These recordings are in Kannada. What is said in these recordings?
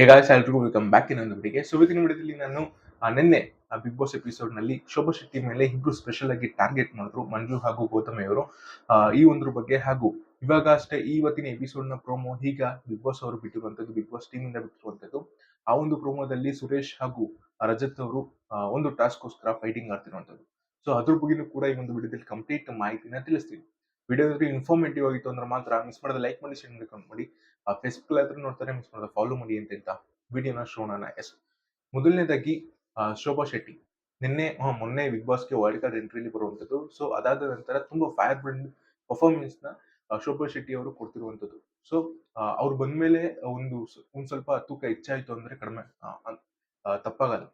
ಗಾಯ್ಸ್ ಎಲ್ರಿಗೂ ವೆಲ್ಕಮ್ ಬ್ಯಾಕ್ ಇನ್ನೊಂದು ವಿಡಿಯೋಗೆ. ಸೊ ಇವತ್ತಿನ ವಿಡಿಯೋದಲ್ಲಿ ನಾನು ನಿನ್ನೆ ಬಿಗ್ ಬಾಸ್ ಎಪಿಸೋಡ್ ನಲ್ಲಿ ಶೋಭಾ ಶೆಟ್ಟಿ ಮೇಲೆ ಇಬ್ರು ಸ್ಪೆಷಲ್ ಆಗಿ ಟಾರ್ಗೆಟ್ ಮಾಡಿದ್ರು, ಮಂಜು ಹಾಗೂ ಗೌತಮಿ ಅವರು. ಈ ಒಂದ್ರ ಬಗ್ಗೆ ಹಾಗೂ ಇವಾಗ ಅಷ್ಟೇ ಇವತ್ತಿನ ಎಪಿಸೋಡ್ ನ ಪ್ರೋಮೋ ಈಗ ಬಿಗ್ ಬಾಸ್ ಅವರು ಬಿಟ್ಟಿರುವಂತದ್ದು, ಬಿಗ್ ಬಾಸ್ ಟೀಮ್ ಇಂದ ಬಿಟ್ಟಿರುವಂತದ್ದು. ಆ ಒಂದು ಪ್ರೋಮೋದಲ್ಲಿ ಸುರೇಶ್ ಹಾಗೂ ರಜತ್ ಅವರು ಒಂದು ಟಾಸ್ಕ್ ಗೋಸ್ಕರ ಫೈಟಿಂಗ್ ಆಡ್ತಿರುವಂತದ್ದು. ಸೊ ಅದ್ರ ಬಗ್ಗೆನೂ ಕೂಡ ಈ ಒಂದು ವಿಡಿಯೋದಲ್ಲಿ ಕಂಪ್ಲೀಟ್ ಮಾಹಿತಿನ ತಿಳಿಸ್ತೀನಿ. ವಿಡಿಯೋ ಇನ್ಫಾರ್ಮೇಟಿವ್ ಆಗಿತ್ತು ಅಂದ್ರೆ ಮಾತ್ರ ಮಿಸ್ ಮಾಡದೆ ಲೈಕ್ ಮಾಡಿ, ಶೇರ್ ಮಾಡಿ, ಕಮೆಂಟ್ ಮಾಡಿ. ಫೇಸ್ಬುಕ್ ಹತ್ರ ನೋಡ್ತಾರೆ ಮಿಸ್ ಮಾಡದೆ ಫಾಲೋ ಮಾಡಿ ಅಂತ ವಿಡಿಯೋನ ಶೋಣ. ಎಸ್, ಮೊದಲನೇದಾಗಿ ಶೋಭಾ ಶೆಟ್ಟಿ ಮೊನ್ನೆ ಬಿಗ್ ಬಾಸ್ಗೆ ವೈಲ್ಡ್ ಕಾರ್ಡ್ ಎಂಟ್ರಿಲಿ ಬರುವಂತದ್ದು. ಸೊ ಅದಾದ ನಂತರ ತುಂಬಾ ಫೈರ್ ಬ್ರ್ಯಾಂಡ್ ಪರ್ಫಾರ್ಮೆನ್ಸ್ ನ ಶೋಭಾ ಶೆಟ್ಟಿ ಅವರು ಕೊಡ್ತಿರುವಂತದ್ದು. ಸೊ ಅವ್ರು ಬಂದ್ಮೇಲೆ ಒಂದ್ ಸ್ವಲ್ಪ ತೂಕ ಹೆಚ್ಚಾಯ್ತು ಅಂದ್ರೆ ಕಡಿಮೆ ತಪ್ಪಾಗಲ್ಲ.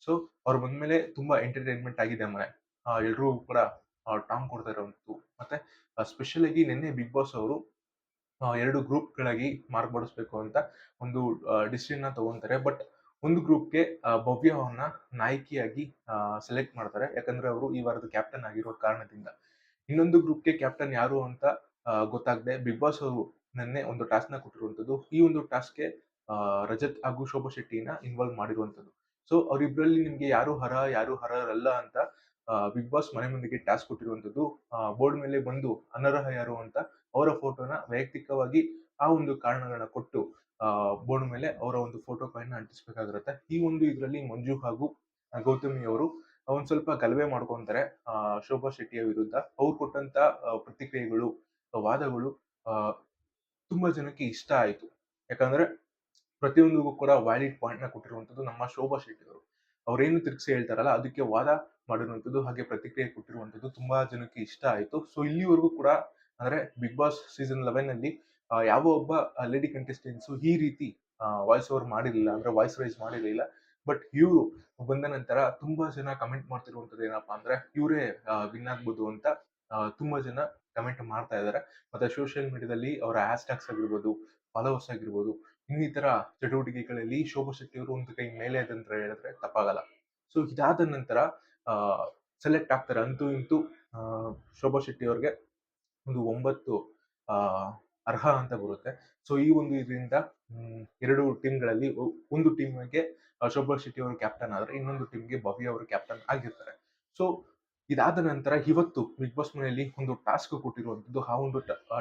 ಸೊ ಅವ್ರು ಬಂದ್ಮೇಲೆ ತುಂಬಾ ಎಂಟರ್ಟೈನ್ಮೆಂಟ್ ಆಗಿದೆ ಮನೆ, ಎಲ್ರೂ ಕೂಡ ಟಾಂಗ್ ಕೊಡ್ತಾ ಇರೋವಂಥದ್ದು. ಮತ್ತೆ ಸ್ಪೆಷಲ್ ಆಗಿ ನಿನ್ನೆ ಬಿಗ್ ಬಾಸ್ ಅವರು 2 ಗ್ರೂಪ್‌ಗಳಾಗಿ ಮಾರ್ಪಡಿಸ್ಬೇಕು ಅಂತ ಒಂದು ಡಿಸಿಷನ್‌ನ ತಗೊಂತಾರೆ. ಬಟ್ ಒಂದು ಗ್ರೂಪ್‌ಗೆ ಭವ್ಯವನ್ನ ನಾಯಕಿಯಾಗಿ ಸೆಲೆಕ್ಟ್ ಮಾಡ್ತಾರೆ. ಯಾಕಂದ್ರೆ ಅವರು ಈ ವಾರದ ಕ್ಯಾಪ್ಟನ್ ಆಗಿರೋ ಕಾರಣದಿಂದ. ಇನ್ನೊಂದು ಗ್ರೂಪ್‌ಗೆ ಕ್ಯಾಪ್ಟನ್ ಯಾರು ಅಂತ ಗೊತ್ತಾಗದೆ ಬಿಗ್ ಬಾಸ್ ಅವರು ನಿನ್ನೆ ಒಂದು ಟಾಸ್ಕ್‌ನ ಕೊಟ್ಟಿರುವಂತದ್ದು. ಈ ಒಂದು ಟಾಸ್ಕ್‌ಗೆ ರಜತ್ ಹಾಗೂ ಶೋಭಾ ಶೆಟ್ಟಿನ ಇನ್ವಾಲ್ವ್ ಮಾಡಿರುವಂತದ್ದು. ಸೊ ಅವರಿಬ್ಬರಲ್ಲಿ ನಿಮ್ಗೆ ಯಾರು ಅರ್ಹರಲ್ಲ ಅಂತ ಬಿಗ್ ಬಾಸ್ ಮನೆ ಮುಂದಿಗೆ ಟಾಸ್ಕ್ ಕೊಟ್ಟಿರುವಂತದ್ದು. ಬೋರ್ಡ್ ಮೇಲೆ ಬಂದು ಅನರ್ಹ ಯಾರು ಅಂತ ಅವರ ಫೋಟೋನ ವೈಯಕ್ತಿಕವಾಗಿ ಆ ಒಂದು ಕಾರಣಗಳನ್ನ ಕೊಟ್ಟು ಬೋರ್ಡ್ ಮೇಲೆ ಅವರ ಒಂದು ಫೋಟೋ ಕಾಯಿನ್ ಅಂಟಿಸಬೇಕಾಗಿರುತ್ತೆ. ಈ ಒಂದು ಇದರಲ್ಲಿ ಮಂಜು ಹಾಗೂ ಗೌತಮಿ ಅವರು ಒಂದ್ ಸ್ವಲ್ಪ ಗಲಭೆ ಮಾಡ್ಕೊಂತಾರೆ ಶೋಭಾ ಶೆಟ್ಟಿಯ ವಿರುದ್ಧ. ಅವ್ರು ಕೊಟ್ಟಂತ ಪ್ರತಿಕ್ರಿಯೆಗಳು, ವಾದಗಳು ತುಂಬಾ ಜನಕ್ಕೆ ಇಷ್ಟ ಆಯ್ತು. ಯಾಕಂದ್ರೆ ಪ್ರತಿಯೊಂದಿಗೂ ಕೂಡ ವ್ಯಾಲಿಡ್ ಪಾಯಿಂಟ್ ನ ಕೊಟ್ಟಿರುವಂತದ್ದು ನಮ್ಮ ಶೋಭಾ ಶೆಟ್ಟಿ ಅವರು. ಅವ್ರೇನು ತಿರ್ಗಿಸಿ ಹೇಳ್ತಾರಲ್ಲ ಅದಕ್ಕೆ ವಾದ ಮಾಡಿರುವಂತದ್ದು, ಹಾಗೆ ಪ್ರತಿಕ್ರಿಯೆ ಕೊಟ್ಟಿರುವಂತದ್ದು ತುಂಬಾ ಜನಕ್ಕೆ ಇಷ್ಟ ಆಯ್ತು. ಸೊ ಇಲ್ಲಿವರೆಗೂ ಕೂಡ ಅಂದ್ರೆ ಬಿಗ್ ಬಾಸ್ ಸೀಸನ್ 11 ನಲ್ಲಿ ಯಾವ ಒಬ್ಬ ಲೇಡಿ ಕಂಟೆಸ್ಟೆಂಟ್ಸ್ ಈ ರೀತಿ ವಾಯ್ಸ್ ಓವರ್ ಮಾಡಿರ್ಲಿಲ್ಲ, ಅಂದ್ರೆ ವಾಯ್ಸ್ ರೈಸ್ ಮಾಡಿರ್ಲಿಲ್ಲ. ಬಟ್ ಇವರು ಬಂದ ನಂತರ ತುಂಬಾ ಜನ ಕಮೆಂಟ್ ಮಾಡ್ತಿರುವಂತದ್ದು ಏನಪ್ಪಾ ಅಂದ್ರೆ ಇವರೇ ವಿನ್ ಆಗ್ಬೋದು ಅಂತ ತುಂಬಾ ಜನ ಕಮೆಂಟ್ ಮಾಡ್ತಾ ಇದ್ದಾರೆ. ಮತ್ತೆ ಸೋಷಿಯಲ್ ಮೀಡಿಯಾದಲ್ಲಿ ಅವರ ಹ್ಯಾಶ್ ಟ್ಯಾಗ್ಸ್ ಆಗಿರ್ಬೋದು, ಫಾಲೋವರ್ಸ್ ಆಗಿರ್ಬೋದು, ಇನ್ನಿತರ ಚಟುವಟಿಕೆಗಳಲ್ಲಿ ಶೋಭಾ ಶೆಟ್ಟಿ ಅವರು ಒಂದು ಕೈ ಮೇಲೆ ಅಂತ ಹೇಳಿದ್ರೆ ತಪ್ಪಾಗಲ್ಲ. ಸೊ ಇದಾದ ನಂತರ ಸೆಲೆಕ್ಟ್ ಆಗ್ತಾರೆ ಅಂತೂ ಇಂತೂ ಶೋಭಾ ಶೆಟ್ಟಿ ಅವ್ರಿಗೆ ಒಂದು 9 ಅರ್ಹ ಅಂತ ಬರುತ್ತೆ. ಸೊ ಈ ಒಂದು ಇದರಿಂದ 2 ಟೀಮ್ಗಳಲ್ಲಿ ಒಂದು ಟೀಮ್ಗೆ ಶೋಭಾ ಶೆಟ್ಟಿ ಅವರು ಕ್ಯಾಪ್ಟನ್ ಆದ್ರೆ, ಇನ್ನೊಂದು ಟೀಮ್ಗೆ ಭವ್ಯ ಅವರು ಕ್ಯಾಪ್ಟನ್ ಆಗಿರ್ತಾರೆ. ಸೊ ಇದಾದ ನಂತರ ಇವತ್ತು ಬಿಗ್ ಬಾಸ್ ಮನೆಯಲ್ಲಿ ಒಂದು ಟಾಸ್ಕ್ ಕೊಟ್ಟಿರುವಂತದ್ದು. ಆ ಒಂದು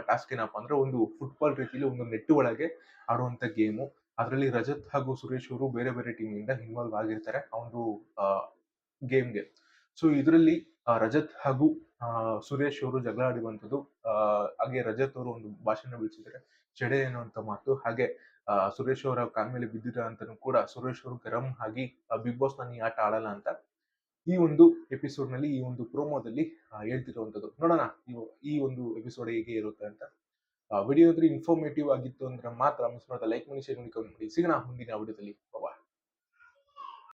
ಟಾಸ್ಕ್ ಏನಪ್ಪಾ ಅಂದ್ರೆ ಒಂದು ಫುಟ್ಬಾಲ್ ರೀತಿಯಲ್ಲಿ ಒಂದು ನೆಟ್ ಒಳಗೆ ಆಡುವಂತ ಗೇಮು. ಅದರಲ್ಲಿ ರಜತ್ ಹಾಗೂ ಸುರೇಶ್ ಅವರು ಬೇರೆ ಬೇರೆ ಟೀಮ್ ಇಂದ ಇನ್ವಾಲ್ವ್ ಆಗಿರ್ತಾರೆ ಆ ಒಂದು ಗೇಮ್ಗೆ. ಸೊ ಇದರಲ್ಲಿ ರಜತ್ ಹಾಗೂ ಸುರೇಶ್ ಅವರು ಜಗಳ ಆಡಿರುವಂತದ್ದು. ಹಾಗೆ ರಜತ್ ಅವರು ಒಂದು ಭಾಷಣ ಬಿಡಿಸಿದ್ದಾರೆ, ಚೆಡೆ ಅನ್ನುವಂತ ಮಾತು. ಹಾಗೆ ಸುರೇಶ್ ಅವರ ಕಾಲ್ ಮೇಲೆ ಬಿದ್ದಿರ ಅಂತಾನೂ ಕೂಡ ಸುರೇಶ್ ಅವರು ಗರಂ ಆಗಿ ಬಿಗ್ ಬಾಸ್ ನಾನು ಈ ಆಟ ಆಡಲ್ಲ ಅಂತ ಈ ಒಂದು ಎಪಿಸೋಡ್ ನಲ್ಲಿ, ಈ ಒಂದು ಪ್ರೋಮೋದಲ್ಲಿ ಹೇಳ್ತಿರುವಂತದ್ದು. ನೋಡೋಣ ಈ ಒಂದು ಎಪಿಸೋಡ್ ಹೇಗೆ ಇರುತ್ತೆ ಅಂತ. ವಿಡಿಯೋ ಇನ್ಫಾರ್ಮೇಟಿವ್ ಆಗಿತ್ತು ಅಂದ್ರೆ ಮಾತ್ರ ಮಿಸ್ ಮಾಡದೆ ಲೈಕ್ ಮಾಡಿ, ಶೇರ್ ಮಾಡಿ, ಕಮೆಂಟ್ ಮಾಡಿ. ಸಿಗೋಣ ಮುಂದಿನ ವಿಡಿಯೋದಲ್ಲಿ.